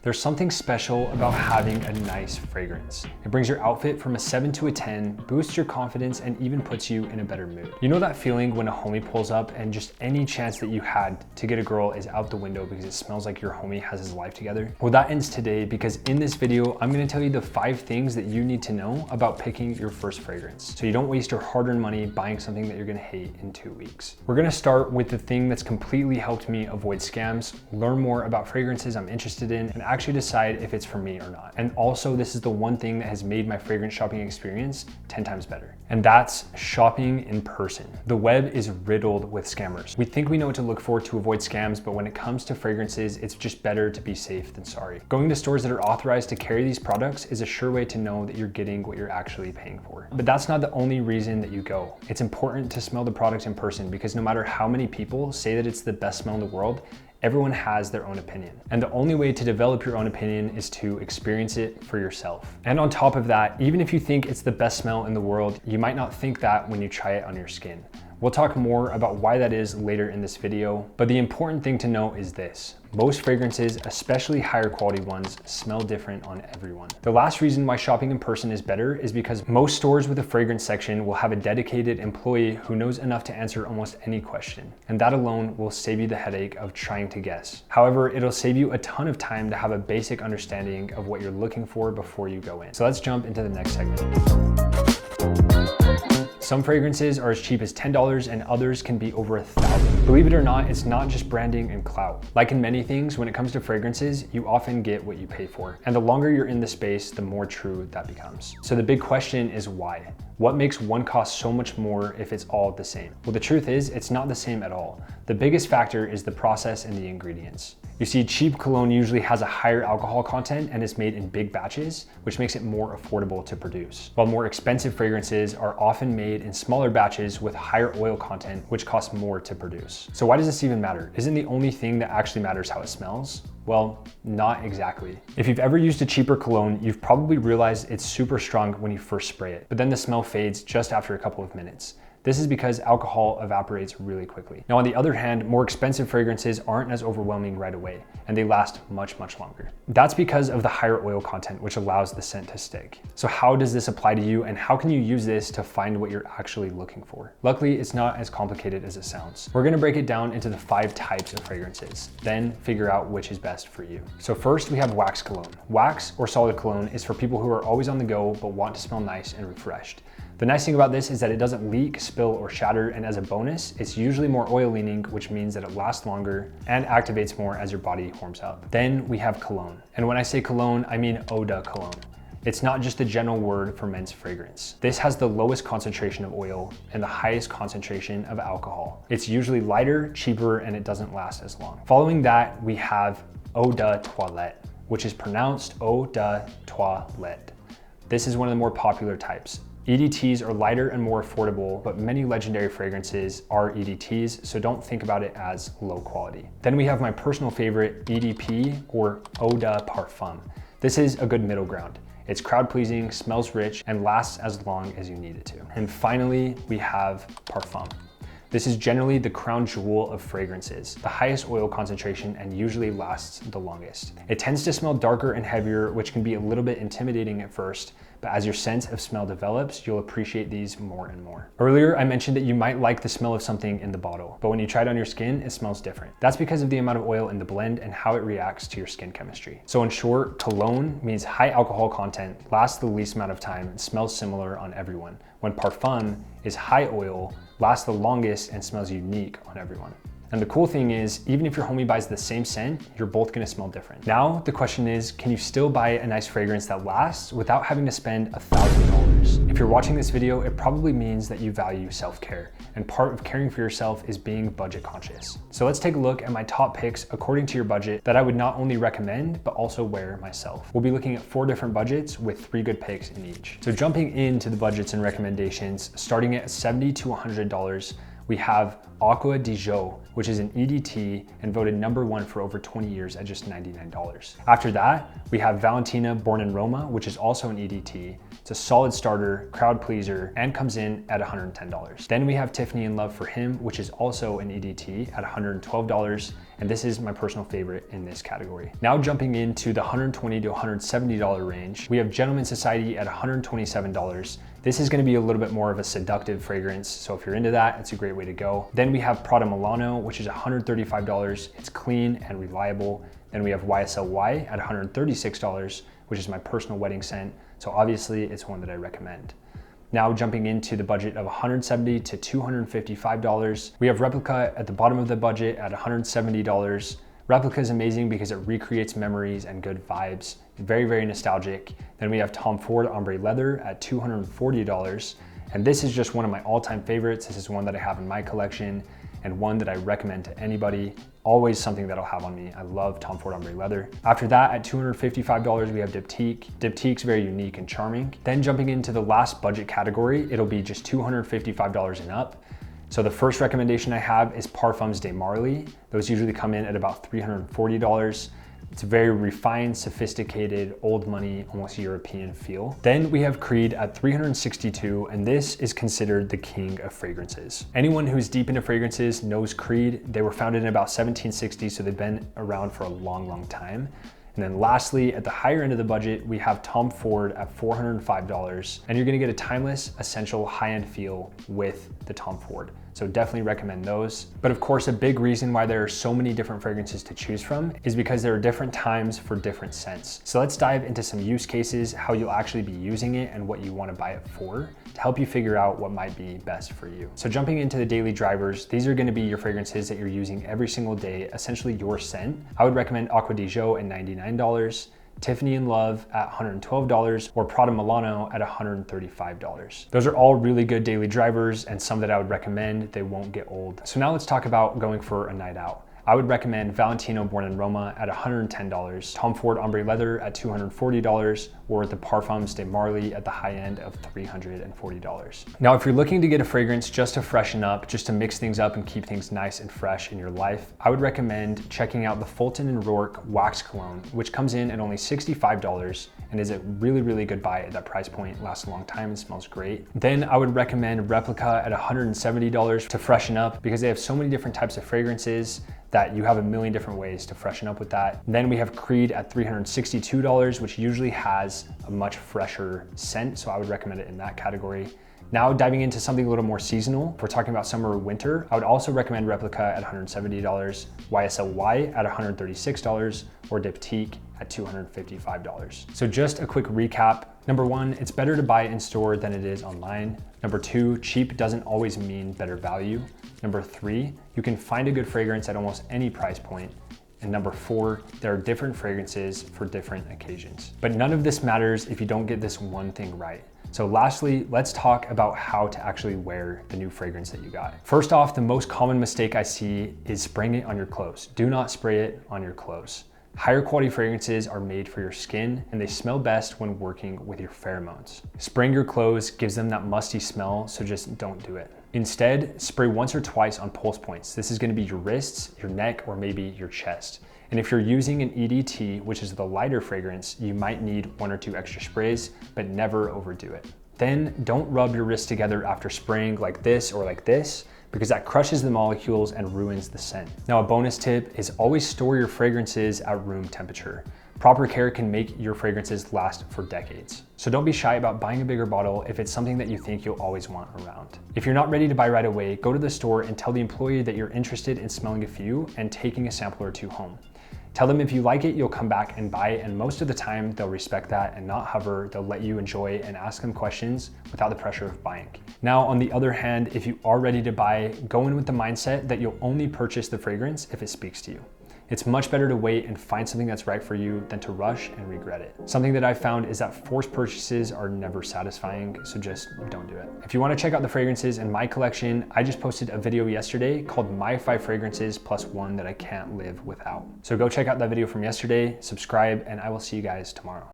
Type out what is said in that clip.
There's something special about having a nice fragrance. It brings your outfit from a 7 to a 10, boosts your confidence, and even puts you in a better mood. You know that feeling when a homie pulls up and just any chance that you had to get a girl is out the window because it smells like your homie has his life together? Well, that ends today because in this video, I'm gonna tell you the 5 things that you need to know about picking your first fragrance so you don't waste your hard-earned money buying something that you're gonna hate in 2 weeks. We're gonna start with the thing that's completely helped me avoid scams, learn more about fragrances I'm interested in, and actually decide if it's for me or not. And also, this is the one thing that has made my fragrance shopping experience 10 times better. And that's shopping in person. The web is riddled with scammers. We think we know what to look for to avoid scams, but when it comes to fragrances, it's just better to be safe than sorry. Going to stores that are authorized to carry these products is a sure way to know that you're getting what you're actually paying for. But that's not the only reason that you go. It's important to smell the product in person because no matter how many people say that it's the best smell in the world, everyone has their own opinion. And the only way to develop your own opinion is to experience it for yourself. And on top of that, even if you think it's the best smell in the world, you might not think that when you try it on your skin. We'll talk more about why that is later in this video, but the important thing to know is this. Most fragrances, especially higher quality ones, smell different on everyone. The last reason why shopping in person is better is because most stores with a fragrance section will have a dedicated employee who knows enough to answer almost any question. And that alone will save you the headache of trying to guess. However, it'll save you a ton of time to have a basic understanding of what you're looking for before you go in. So let's jump into the next segment. Some fragrances are as cheap as $10 and others can be over $1,000. Believe it or not, it's not just branding and clout. Like in many things, when it comes to fragrances, you often get what you pay for. And the longer you're in the space, the more true that becomes. So the big question is why? What makes one cost so much more if it's all the same? Well, the truth is, it's not the same at all. The biggest factor is the process and the ingredients. You see, cheap cologne usually has a higher alcohol content and is made in big batches, which makes it more affordable to produce. While more expensive fragrances are often made in smaller batches with higher oil content, which costs more to produce. So why does this even matter? Isn't the only thing that actually matters how it smells? Well, not exactly. If you've ever used a cheaper cologne, you've probably realized it's super strong when you first spray it, but then the smell fades just after a couple of minutes. This is because alcohol evaporates really quickly. Now, on the other hand, more expensive fragrances aren't as overwhelming right away, and they last much, much longer. That's because of the higher oil content, which allows the scent to stick. So how does this apply to you, and how can you use this to find what you're actually looking for? Luckily, it's not as complicated as it sounds. We're gonna break it down into the 5 types of fragrances, then figure out which is best for you. So first, we have wax cologne. Wax or solid cologne is for people who are always on the go, but want to smell nice and refreshed. The nice thing about this is that it doesn't leak, spill, or shatter, and as a bonus, it's usually more oil leaning, which means that it lasts longer and activates more as your body warms up. Then we have cologne. And when I say cologne, I mean eau de cologne. It's not just a general word for men's fragrance. This has the lowest concentration of oil and the highest concentration of alcohol. It's usually lighter, cheaper, and it doesn't last as long. Following that, we have eau de toilette, which is pronounced eau de toilette. This is one of the more popular types. EDTs are lighter and more affordable, but many legendary fragrances are EDTs, so don't think about it as low quality. Then we have my personal favorite, EDP or Eau de Parfum. This is a good middle ground. It's crowd pleasing, smells rich, and lasts as long as you need it to. And finally, we have Parfum. This is generally the crown jewel of fragrances, the highest oil concentration and usually lasts the longest. It tends to smell darker and heavier, which can be a little bit intimidating at first, but as your sense of smell develops, you'll appreciate these more and more. Earlier, I mentioned that you might like the smell of something in the bottle, but when you try it on your skin, it smells different. That's because of the amount of oil in the blend and how it reacts to your skin chemistry. So in short, cologne means high alcohol content, lasts the least amount of time, and smells similar on everyone, when parfum is high oil, lasts the longest, and smells unique on everyone. And the cool thing is, even if your homie buys the same scent, you're both gonna smell different. Now, the question is, can you still buy a nice fragrance that lasts without having to spend $1,000? If you're watching this video, it probably means that you value self-care, and part of caring for yourself is being budget conscious. So let's take a look at my top picks according to your budget that I would not only recommend, but also wear myself. We'll be looking at 4 different budgets with 3 good picks in each. So jumping into the budgets and recommendations, starting at $70 to $100, we have Aqua di Gio, which is an EDT and voted #1 for over 20 years at just $99. After that, we have Valentina Born in Roma, which is also an EDT. It's a solid starter, crowd pleaser, and comes in at $110. Then we have Tiffany in Love for Him, which is also an EDT at $112. And this is my personal favorite in this category. Now jumping into the $120 to $170 range, we have Gentleman Society at $127. This is gonna be a little bit more of a seductive fragrance, so if you're into that, it's a great way to go. Then we have Prada Milano, which is $135. It's clean and reliable. Then we have YSLY at $136, which is my personal wedding scent, so obviously it's one that I recommend. Now jumping into the budget of $170 to $255, we have Replica at the bottom of the budget at $170. Replica is amazing because it recreates memories and good vibes. It's very, very nostalgic. Then we have Tom Ford Ombre Leather at $240. And this is just one of my all-time favorites. This is one that I have in my collection and one that I recommend to anybody. Always something that I'll have on me. I love Tom Ford Ombre Leather. After that, at $255, we have Diptyque. Diptyque's very unique and charming. Then jumping into the last budget category, it'll be just $255 and up. So the first recommendation I have is Parfums de Marly. Those usually come in at about $340. It's a very refined, sophisticated, old money, almost European feel. Then we have Creed at $362, and this is considered the king of fragrances. Anyone who's deep into fragrances knows Creed. They were founded in about 1760, so they've been around for a long, long time. And then lastly, at the higher end of the budget, we have Tom Ford at $405, and you're gonna get a timeless, essential, high-end feel with the Tom Ford. So definitely recommend those. But of course, a big reason why there are so many different fragrances to choose from is because there are different times for different scents. So let's dive into some use cases, how you'll actually be using it and what you wanna buy it for to help you figure out what might be best for you. So jumping into the daily drivers, these are gonna be your fragrances that you're using every single day, essentially your scent. I would recommend Aqua di Gio at $99, Tiffany in Love at $112, or Prada Milano at $135. Those are all really good daily drivers and some that I would recommend. They won't get old. So now let's talk about going for a night out. I would recommend Valentino Born in Roma at $110, Tom Ford Ombre Leather at $240, or the Parfums de Marly at the high end of $340. Now, if you're looking to get a fragrance just to freshen up, just to mix things up and keep things nice and fresh in your life, I would recommend checking out the Fulton & Rourke Wax Cologne, which comes in at only $65 and is a really, really good buy at that price point. Lasts a long time and smells great. Then I would recommend Replica at $170 to freshen up because they have so many different types of fragrances that you have a million different ways to freshen up with that. Then we have Creed at $362, which usually has a much fresher scent, so I would recommend it in that category. Now diving into something a little more seasonal, if we're talking about summer or winter, I would also recommend Replica at $170, YSLY at $136, or Diptyque at $255. So just a quick recap. Number one, it's better to buy in store than it is online. Number two, cheap doesn't always mean better value. Number three, you can find a good fragrance at almost any price point. And number four, there are different fragrances for different occasions. But none of this matters if you don't get this one thing right. So lastly, let's talk about how to actually wear the new fragrance that you got. First off, the most common mistake I see is spraying it on your clothes. Do not spray it on your clothes. Higher quality fragrances are made for your skin and they smell best when working with your pheromones. Spraying your clothes gives them that musty smell, so just don't do it. Instead, spray once or twice on pulse points. This is gonna be your wrists, your neck, or maybe your chest. And if you're using an EDT, which is the lighter fragrance, you might need 1 or 2 extra sprays, but never overdo it. Then don't rub your wrists together after spraying like this or like this, because that crushes the molecules and ruins the scent. Now, a bonus tip is always store your fragrances at room temperature. Proper care can make your fragrances last for decades. So don't be shy about buying a bigger bottle if it's something that you think you'll always want around. If you're not ready to buy right away, go to the store and tell the employee that you're interested in smelling a few and taking a sample or 2 home. Tell them if you like it, you'll come back and buy it, and most of the time they'll respect that and not hover. They'll let you enjoy and ask them questions without the pressure of buying. Now, on the other hand, if you are ready to buy, go in with the mindset that you'll only purchase the fragrance if it speaks to you. It's much better to wait and find something that's right for you than to rush and regret it. Something that I've found is that forced purchases are never satisfying, so just don't do it. If you want to check out the fragrances in my collection, I just posted a video yesterday called My 5 Fragrances plus 1 that I can't live without. So go check out that video from yesterday, subscribe, and I will see you guys tomorrow.